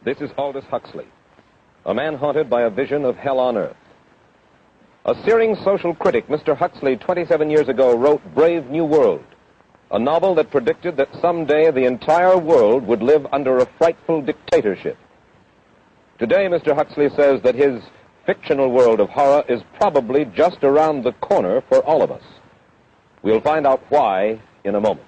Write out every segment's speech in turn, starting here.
This is Aldous Huxley, a man haunted by a vision of hell on earth. A searing social critic, Mr. Huxley, 27 years ago, wrote Brave New World, a novel that predicted that someday the entire world would live under a frightful dictatorship. Today, Mr. Huxley says that his fictional world of horror is probably just around the corner for all of us. We'll find out why in a moment.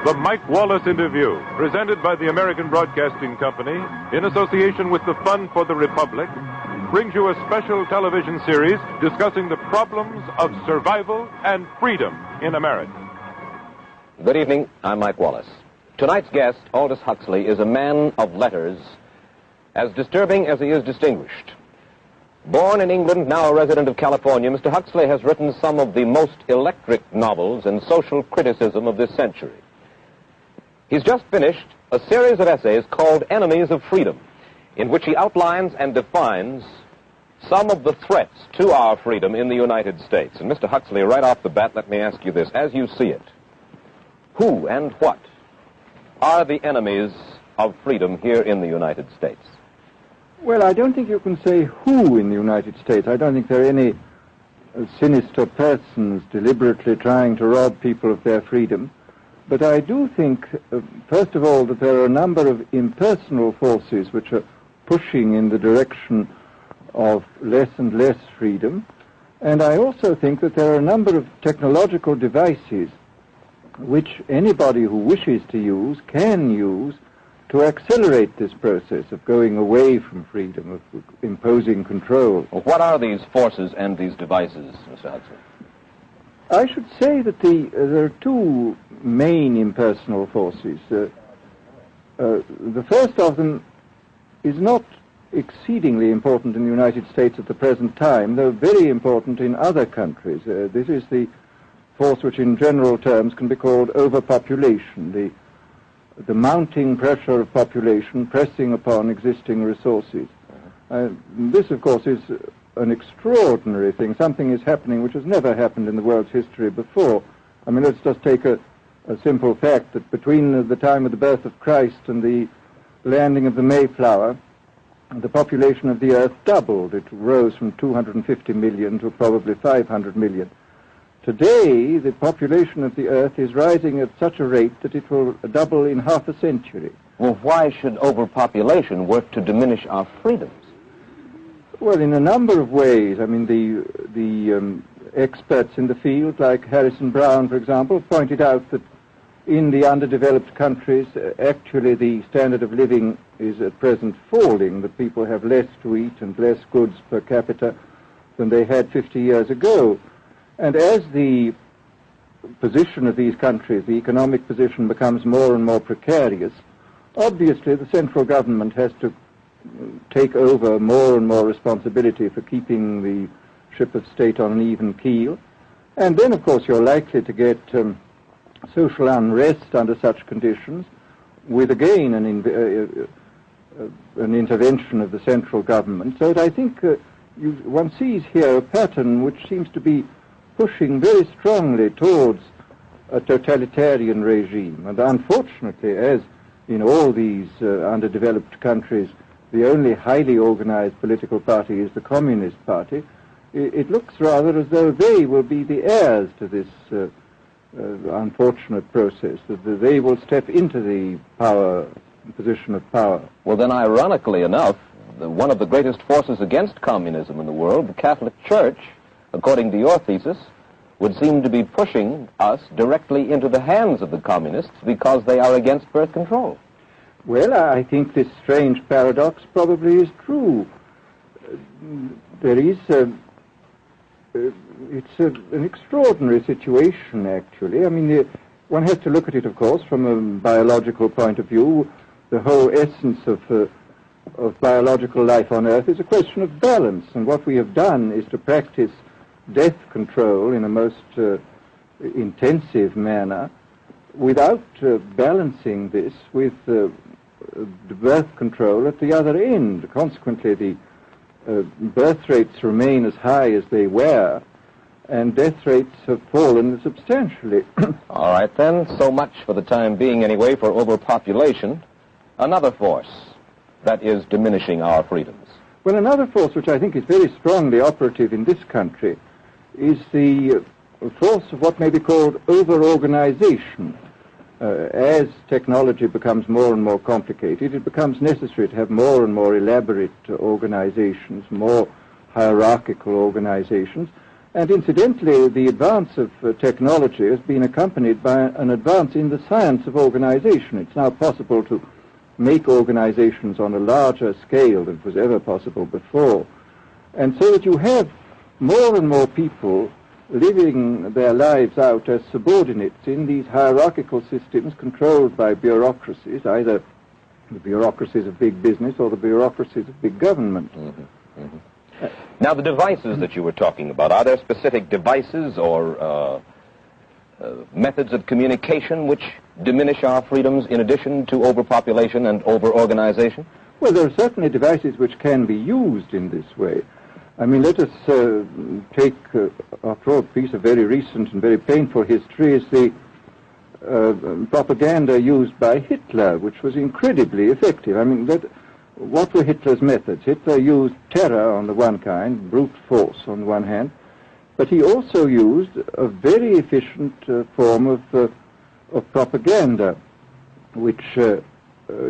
The Mike Wallace Interview, presented by the American Broadcasting Company in association with the Fund for the Republic, brings you a special television series discussing the problems of survival and freedom in America. Good evening. I'm Mike Wallace. Tonight's guest, Aldous Huxley, is a man of letters, as disturbing as he is distinguished. Born in England, now a resident of California, Mr. Huxley has written some of the most electric novels in social criticism of this century. He's just finished a series of essays called Enemies of Freedom, in which he outlines and defines some of the threats to our freedom in the United States. And Mr. Huxley, right off the bat, let me ask you this. As you see it, who and what are the enemies of freedom here in the United States? Well, I don't think you can say who in the United States. I don't think there are any sinister persons deliberately trying to rob people of their freedom. But I do think, first of all, that there are a number of impersonal forces which are pushing in the direction of less and less freedom. And I also think that there are a number of technological devices which anybody who wishes to use can use to accelerate this process of going away from freedom, of imposing control. Well, what are these forces and these devices, Mr. Huxley? I should say that there are two main impersonal forces. The first of them is not exceedingly important in the United States at the present time, though very important in other countries. This is the force which in general terms can be called overpopulation, the mounting pressure of population pressing upon existing resources. This, of course, is an extraordinary thing. Something is happening which has never happened in the world's history before. I mean, let's just take a simple fact that between the time of the birth of Christ and the landing of the Mayflower, the population of the Earth doubled. It rose from 250 million to probably 500 million. Today, the population of the Earth is rising at such a rate that it will double in half a century. Well, why should overpopulation work to diminish our freedoms? Well, in a number of ways. I mean, the experts in the field, like Harrison Brown, for example, pointed out that in the underdeveloped countries, actually the standard of living is at present falling, that people have less to eat and less goods per capita than they had 50 years ago. And as the position of these countries, the economic position, becomes more and more precarious, obviously the central government has to take over more and more responsibility for keeping the ship of state on an even keel. And then, of course, you're likely to get social unrest under such conditions, with again an intervention of the central government. So that I think one sees here a pattern which seems to be pushing very strongly towards a totalitarian regime. And unfortunately, as in all these underdeveloped countries, the only highly organized political party is the Communist Party, it looks rather as though they will be the heirs to this unfortunate process, that they will step into the position of power. Well, then, ironically enough, one of the greatest forces against communism in the world, the Catholic Church, according to your thesis, would seem to be pushing us directly into the hands of the communists because they are against birth control. Well, I think this strange paradox probably is true. There is it's an extraordinary situation, actually. I mean, one has to look at it, of course, from a biological point of view. The whole essence of biological life on Earth is a question of balance, and what we have done is to practice death control in a most intensive manner without balancing this with the birth control at the other end. Consequently, the birth rates remain as high as they were, and death rates have fallen substantially. All right, then. So much for the time being, anyway, for overpopulation. Another force that is diminishing our freedoms. Well, another force which I think is very strongly operative in this country is the force of what may be called over-organization. As technology becomes more and more complicated, it becomes necessary to have more and more elaborate organizations, more hierarchical organizations. And incidentally, the advance of technology has been accompanied by an advance in the science of organization. It's now possible to make organizations on a larger scale than was ever possible before. And so that you have more and more people living their lives out as subordinates in these hierarchical systems controlled by bureaucracies, either the bureaucracies of big business or the bureaucracies of big government. Now, the devices that you were talking about, are there specific devices or methods of communication which diminish our freedoms in addition to overpopulation and over-organization? Well, there are certainly devices which can be used in this way. I mean, let us take, after all, a piece of very recent and very painful history is the propaganda used by Hitler, which was incredibly effective. I mean, what were Hitler's methods? Hitler used terror on the one kind, brute force on the one hand, but he also used a very efficient form of propaganda, which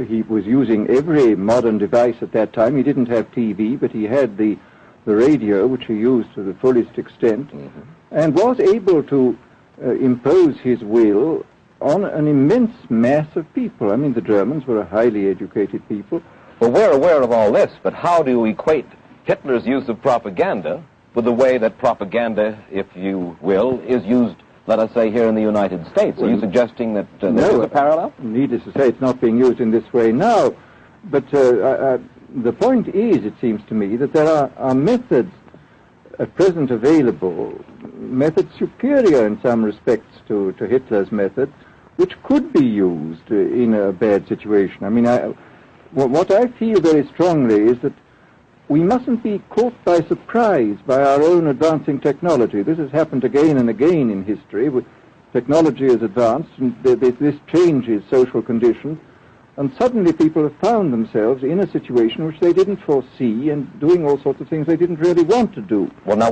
he was using every modern device at that time. He didn't have TV, but he had the radio, which he used to the fullest extent, and was able to impose his will on an immense mass of people. I mean, the Germans were a highly educated people. Well, we're aware of all this, but how do you equate Hitler's use of propaganda with the way that propaganda, if you will, is used, let us say, here in the United States? Are you suggesting that there is a parallel? Needless to say, it's not being used in this way now. But the point is, it seems to me, that there are methods at present available, methods superior in some respects to Hitler's method, which could be used in a bad situation. I mean, what I feel very strongly is that we mustn't be caught by surprise by our own advancing technology. This has happened again and again in history. Technology has advanced, and this changes social conditions, and suddenly people have found themselves in a situation which they didn't foresee and doing all sorts of things they didn't really want to do. Well, now,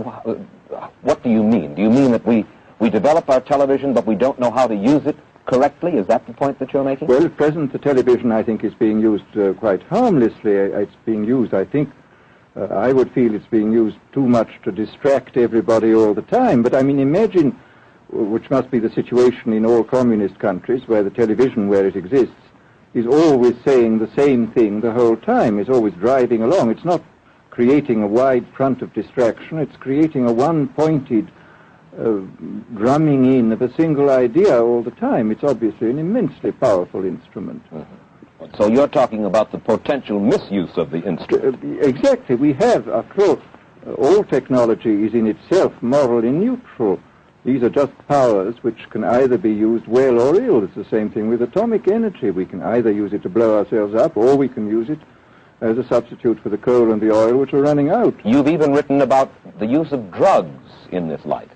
what do you mean? Do you mean that we develop our television, but we don't know how to use it correctly? Is that the point that you're making? Well, at present, the television, I think, is being used quite harmlessly. It's being used, I think, I would feel it's being used too much to distract everybody all the time. But, I mean, imagine, which must be the situation in all communist countries, where the television, where it exists, is always saying the same thing the whole time. It's always driving along. It's not creating a wide front of distraction. It's creating a one-pointed drumming in of a single idea all the time. It's obviously an immensely powerful instrument. So you're talking about the potential misuse of the instrument. Exactly. We have, after all technology is in itself morally neutral. These are just powers which can either be used well or ill. It's the same thing with atomic energy. We can either use it to blow ourselves up, or we can use it as a substitute for the coal and the oil, which are running out. You've even written about the use of drugs in this light.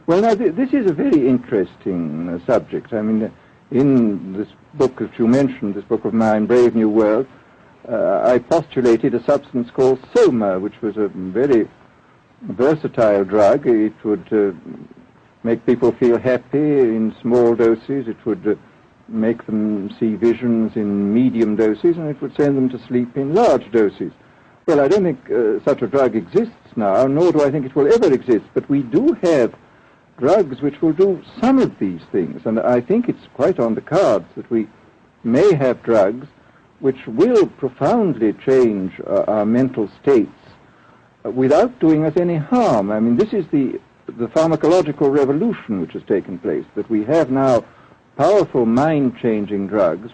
Well, now, this is a very interesting subject. I mean, in this book that you mentioned, this book of mine, Brave New World, I postulated a substance called soma, which was a very versatile drug. It would make people feel happy in small doses. It would make them see visions in medium doses, and it would send them to sleep in large doses. Well, I don't think such a drug exists now, nor do I think it will ever exist, but we do have drugs which will do some of these things, and I think it's quite on the cards that we may have drugs which will profoundly change our mental states without doing us any harm. I mean, this is the pharmacological revolution which has taken place, that we have now powerful mind-changing drugs